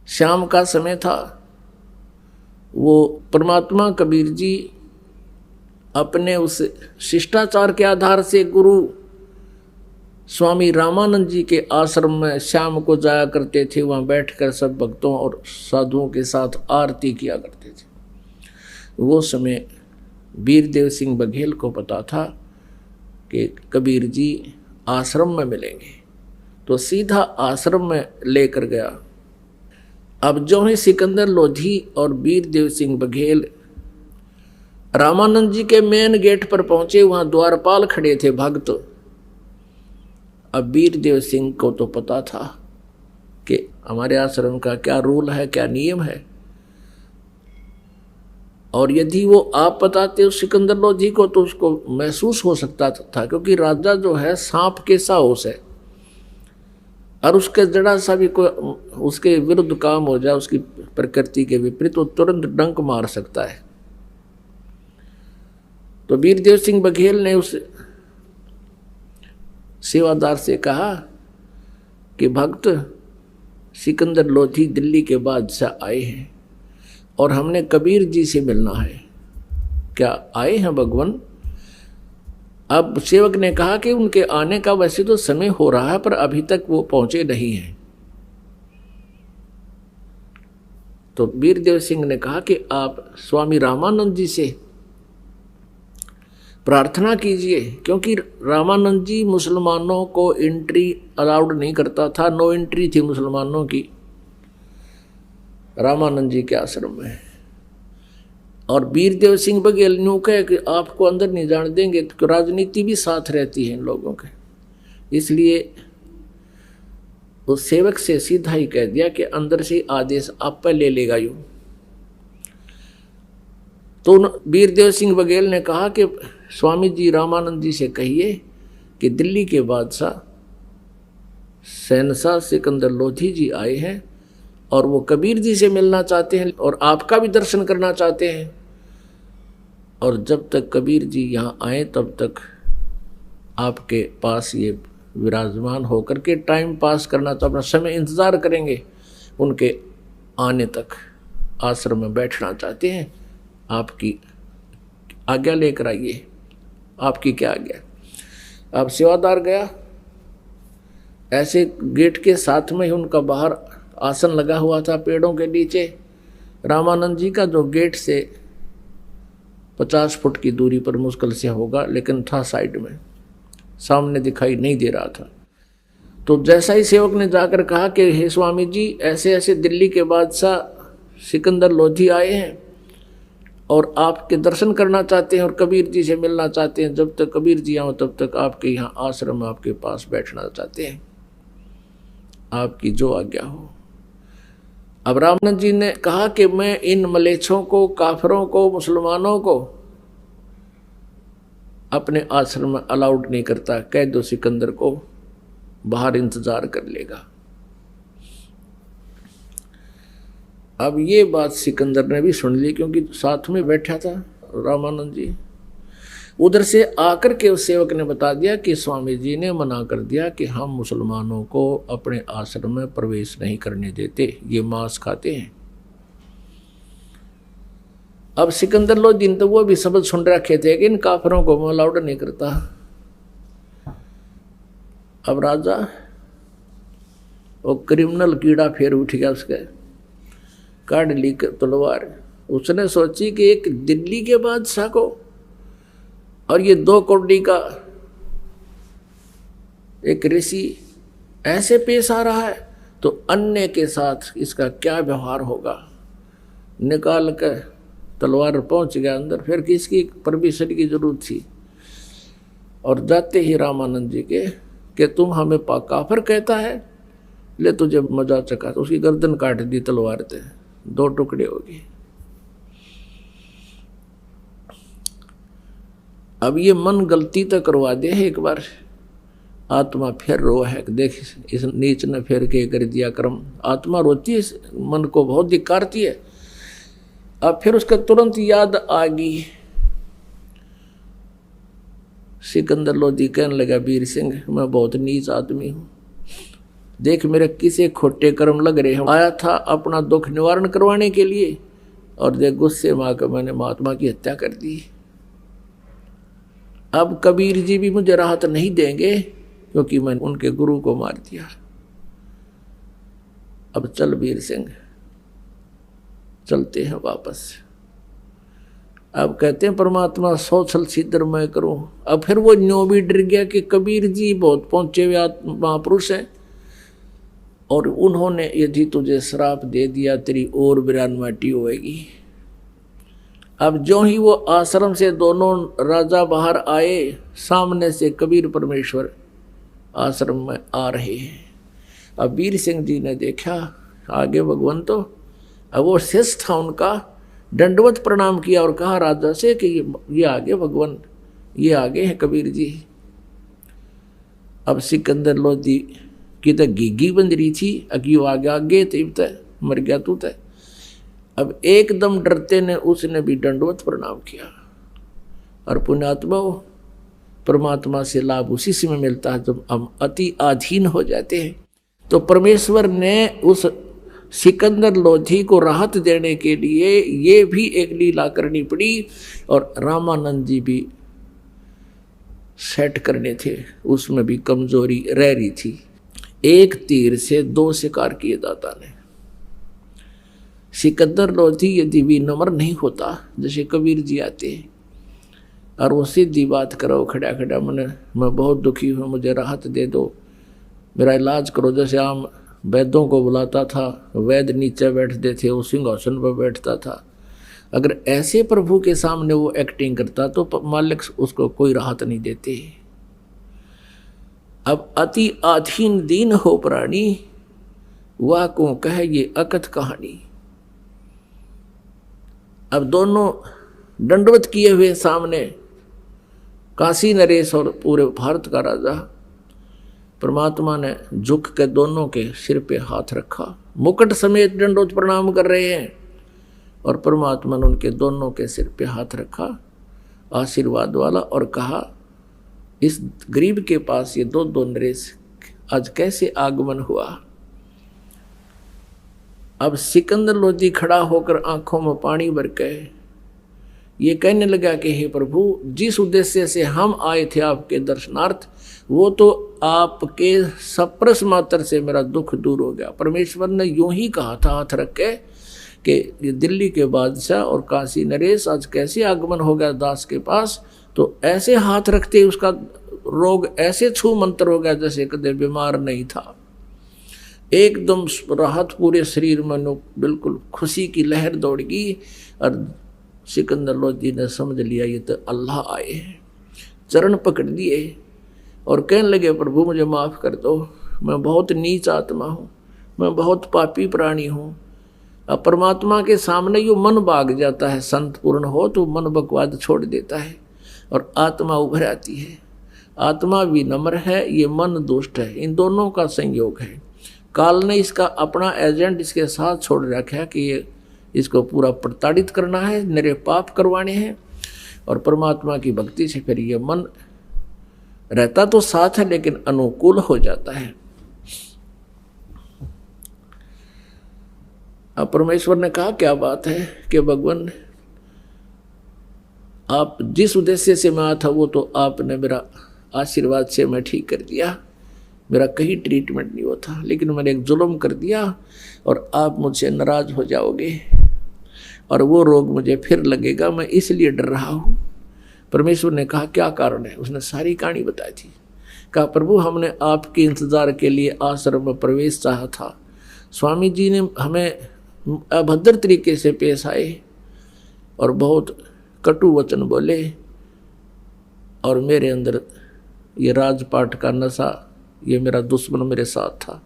शाम का समय था। वो परमात्मा कबीर जी अपने उस शिष्टाचार के आधार से गुरु स्वामी रामानंद जी के आश्रम में शाम को जाया करते थे। वहाँ बैठकर सब भक्तों और साधुओं के साथ आरती किया करते थे। वो समय वीरदेव सिंह बघेल को पता था कि कबीर जी आश्रम में मिलेंगे, तो सीधा आश्रम में लेकर गया। अब जो ही सिकंदर लोधी और वीरदेव सिंह बघेल रामानंद जी के मेन गेट पर पहुंचे, वहां द्वारपाल खड़े थे भक्त। अब वीरदेव सिंह को तो पता था कि हमारे आश्रम का क्या रूल है, क्या नियम है, और यदि वो आप बताते उस सिकंदर लोधी को तो उसको महसूस हो सकता था, क्योंकि राजा जो है सांप के साहस है, और उसके जरा सा भी कोई उसके विरुद्ध काम हो जाए, उसकी प्रकृति के विपरीत, वो तुरंत डंक मार सकता है। तो वीरदेव सिंह बघेल ने उस सेवादार से कहा कि भक्त सिकंदर लोधी दिल्ली के बादशाह आए हैं और हमने कबीर जी से मिलना है, क्या आए हैं भगवान? अब सेवक ने कहा कि उनके आने का वैसे तो समय हो रहा है, पर अभी तक वो पहुंचे नहीं हैं। तो वीरदेव सिंह ने कहा कि आप स्वामी रामानंद जी से प्रार्थना कीजिए, क्योंकि रामानंद जी मुसलमानों को एंट्री अलाउड नहीं करता था, नो एंट्री थी मुसलमानों की रामानंद जी के आश्रम में। और वीरदेव सिंह बघेल न्यू कहे कि आपको अंदर नहीं जाने देंगे, तो राजनीति भी साथ रहती है इन लोगों के, इसलिए उस सेवक से सीधा ही कह दिया कि अंदर से आदेश आप पर ले लेगा यूं। तो वीरदेव सिंह बघेल ने कहा कि स्वामी जी रामानंद जी से कहिए कि दिल्ली के बादशाह शहनशाह सिकंदर लोधी जी आए हैं और वो कबीर जी से मिलना चाहते हैं और आपका भी दर्शन करना चाहते हैं, और जब तक कबीर जी यहाँ आए तब तक आपके पास ये विराजमान होकर के टाइम पास करना, तो अपना समय इंतज़ार करेंगे, उनके आने तक आश्रम में बैठना चाहते हैं, आपकी आज्ञा लेकर आइए, आपकी क्या आज्ञा। अब सेवादार गया, ऐसे गेट के साथ में ही उनका बाहर आसन लगा हुआ था पेड़ों के नीचे। रामानंद जी का जो गेट से 50 फुट की दूरी पर मुश्किल से होगा, लेकिन था साइड में, सामने दिखाई नहीं दे रहा था। तो जैसा ही सेवक ने जाकर कहा कि हे स्वामी जी, ऐसे ऐसे दिल्ली के बादशाह सिकंदर लोधी आए हैं और आपके दर्शन करना चाहते हैं और कबीर जी से मिलना चाहते हैं, जब तक कबीर जी आओ तब तक आपके यहाँ आश्रम में आपके पास बैठना चाहते हैं, आपकी जो आज्ञा हो। अब रामानंद जी ने कहा कि मैं इन मलेच्छों को, काफिरों को, मुसलमानों को अपने आश्रम में अलाउड नहीं करता, कह दो सिकंदर को बाहर इंतजार कर लेगा। अब ये बात सिकंदर ने भी सुन ली, क्योंकि साथ में बैठा था रामानंद जी। उधर से आकर के उस सेवक ने बता दिया कि स्वामी जी ने मना कर दिया कि हम मुसलमानों को अपने आश्रम में प्रवेश नहीं करने देते, ये मांस खाते हैं। अब सिकंदर लोधी तो वो भी शब्द सुन रखे थे कि इन काफिरों को मैं अलाउड नहीं करता। अब राजा वो क्रिमिनल कीड़ा फिर उठ गया, उसके काट ली तलवार। उसने सोची कि एक दिल्ली के बादशाह को और ये 2 कौड़ी का एक ऋषि ऐसे पेश आ रहा है, तो अन्य के साथ इसका क्या व्यवहार होगा। निकाल कर तलवार पहुंच गया अंदर, फिर किसकी परमिशन की जरूरत थी। और जाते ही रामानंद जी के कि तुम हमें काफिर कहता है, ले तुझे मजा चखा, तो उसकी गर्दन काट दी तलवार से, 2 टुकड़े हो गए। अब ये मन गलती तो करवा दे है, एक बार आत्मा फिर रो है, देख इस नीच ने फिर के कर दिया कर्म। आत्मा रोती है, मन को बहुत धिक्कारती है। अब फिर उसका तुरंत याद आ गई। सिकंदर लोधी कहने लगा, वीर सिंह मैं बहुत नीच आदमी हूँ, देख मेरे किसे खोटे कर्म लग रहे हैं। आया था अपना दुख निवारण करवाने के लिए और देख गुस्से में आकर मैंने महात्मा की हत्या कर दी। अब कबीर जी भी मुझे राहत नहीं देंगे क्योंकि मैंने उनके गुरु को मार दिया। अब चल वीर सिंह, चलते हैं वापस। अब कहते हैं परमात्मा सौछल सिद्धर मैं करूं। अब फिर वो न्यों भी डर गया कि कबीर जी बहुत पहुंचे हुए महापुरुष हैं और उन्होंने यदि तुझे श्राप दे दिया तेरी और बिरान माटी होएगी। अब जो ही वो आश्रम से दोनों राजा बाहर आए, सामने से कबीर परमेश्वर आश्रम में आ रहे हैं। अब वीर सिंह जी ने देखा आगे भगवान, तो अब वो शिष्य था उनका, दंडवत प्रणाम किया और कहा राजा से कि ये आगे भगवान, ये आगे हैं कबीर जी। अब सिकंदर लोधी की तो घीघी बन रही थी, अगियो आगे आगे तय मर गया तू तय। अब एकदम डरते ने उसने भी दंडवत प्रणाम किया। और पुण्यात्मा परमात्मा से लाभ उसी समय मिलता है जब हम अति अधीन हो जाते हैं। तो परमेश्वर ने उस सिकंदर लोधी को राहत देने के लिए ये भी एक लीला करनी पड़ी और रामानंद जी भी सेट करने थे, उसमें भी कमजोरी रह रही थी। एक तीर से दो शिकार किए दाता ने। सिकंदर लोधी यदि भी नम्र नहीं होता, जैसे कबीर जी आते और वो सीधी बात करो खड़ा खड़ा, मैं बहुत दुखी हूँ, मुझे राहत दे दो, मेरा इलाज करो। जैसे आम वैद्यों को बुलाता था, वैद्य नीचे बैठते थे, वो सिंहासन पर बैठता था। अगर ऐसे प्रभु के सामने वो एक्टिंग करता तो मालिक उसको कोई राहत नहीं देते। अब अति अधीन दीन हो प्राणी, वह को कहे ये अकथ कहानी। अब दोनों दंडवत किए हुए सामने, काशी नरेश और पूरे भारत का राजा, परमात्मा ने झुक के दोनों के सिर पे हाथ रखा, मुकुट समेत दंडोत प्रणाम कर रहे हैं और परमात्मा ने उनके दोनों के सिर पे हाथ रखा आशीर्वाद वाला और कहा इस गरीब के पास ये दो नरेश आज कैसे आगमन हुआ। अब सिकंदर लोधी खड़ा होकर आंखों में पानी भर के ये कहने लगा कि हे प्रभु, जिस उद्देश्य से हम आए थे आपके दर्शनार्थ, वो तो आपके सप्रस मात्र से मेरा दुख दूर हो गया। परमेश्वर ने यूं ही कहा था हाथ रख के कि ये दिल्ली के बादशाह और काशी नरेश आज कैसे आगमन हो गया दास के पास। तो ऐसे हाथ रखते उसका रोग ऐसे छू मंत्र हो गया जैसे कदे बीमार नहीं था। एकदम राहत पूरे शरीर में, बिल्कुल खुशी की लहर दौड़ गई और सिकंदर लोधी ने समझ लिया ये तो अल्लाह आए हैं। चरण पकड़ दिए और कहने लगे प्रभु मुझे माफ़ कर दो, मैं बहुत नीच आत्मा हूँ, मैं बहुत पापी प्राणी हूँ। अब परमात्मा के सामने यो मन भाग जाता है, संत पूर्ण हो तो मन बकवाद छोड़ देता है और आत्मा उभर आती है। आत्मा भी नम्र है, ये मन दुष्ट है, इन दोनों का संयोग है। काल ने इसका अपना एजेंट इसके साथ छोड़ रखा है कि ये इसको पूरा प्रताड़ित करना है, मेरे पाप करवाने हैं। और परमात्मा की भक्ति से फिर ये मन रहता तो साथ है लेकिन अनुकूल हो जाता है। अब परमेश्वर ने कहा क्या बात है कि भगवान आप जिस उद्देश्य से मैं आया था वो तो आपने मेरा आशीर्वाद से मैं ठीक कर दिया, मेरा कहीं ट्रीटमेंट नहीं होता, लेकिन मैंने एक जुल्म कर दिया और आप मुझसे नाराज हो जाओगे और वो रोग मुझे फिर लगेगा, मैं इसलिए डर रहा हूँ। परमेश्वर ने कहा क्या कारण है, उसने सारी कहानी बताई थी। कहा प्रभु हमने आपके इंतज़ार के लिए आश्रम में प्रवेश चाहा था, स्वामी जी ने हमें अभद्र तरीके से पेश आए और बहुत कटु वचन बोले और मेरे अंदर ये राजपाट का नशा, ये मेरा दुश्मन मेरे साथ था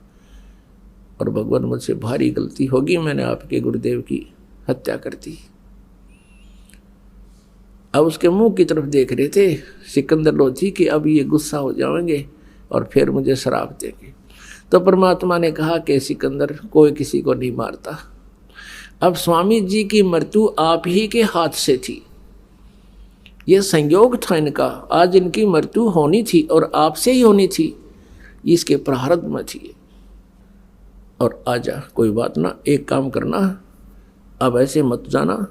और भगवान मुझसे भारी गलती होगी, मैंने आपके गुरुदेव की हत्या कर दी। अब उसके मुंह की तरफ देख रहे थे सिकंदर लोधी कि अब ये गुस्सा हो जाएंगे और फिर मुझे श्राप देंगे। तो परमात्मा ने कहा कि सिकंदर कोई किसी को नहीं मारता। अब स्वामी जी की मृत्यु आप ही के हाथ से थी, ये संयोग था इनका, आज इनकी मृत्यु होनी थी और आपसे ही होनी थी, इसके प्रारब्ध में थी। और आजा, कोई बात ना, एक काम करना, अब ऐसे मत जाना,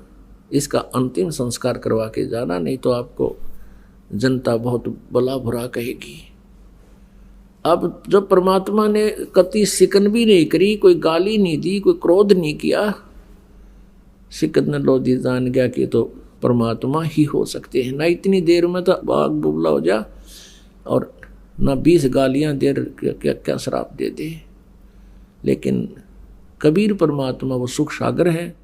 इसका अंतिम संस्कार करवा के जाना, नहीं तो आपको जनता बहुत भला बुरा कहेगी। अब जब परमात्मा ने कति सिकन भी नहीं करी, कोई गाली नहीं दी, कोई क्रोध नहीं किया, सिकंद लोधी जान गया कि तो परमात्मा ही हो सकते हैं। ना इतनी देर में तो बाग बुबला हो जा और ना 20 गालियां दे क्या क्या श्राप दे दे। लेकिन कबीर परमात्मा वो सुख सागर है।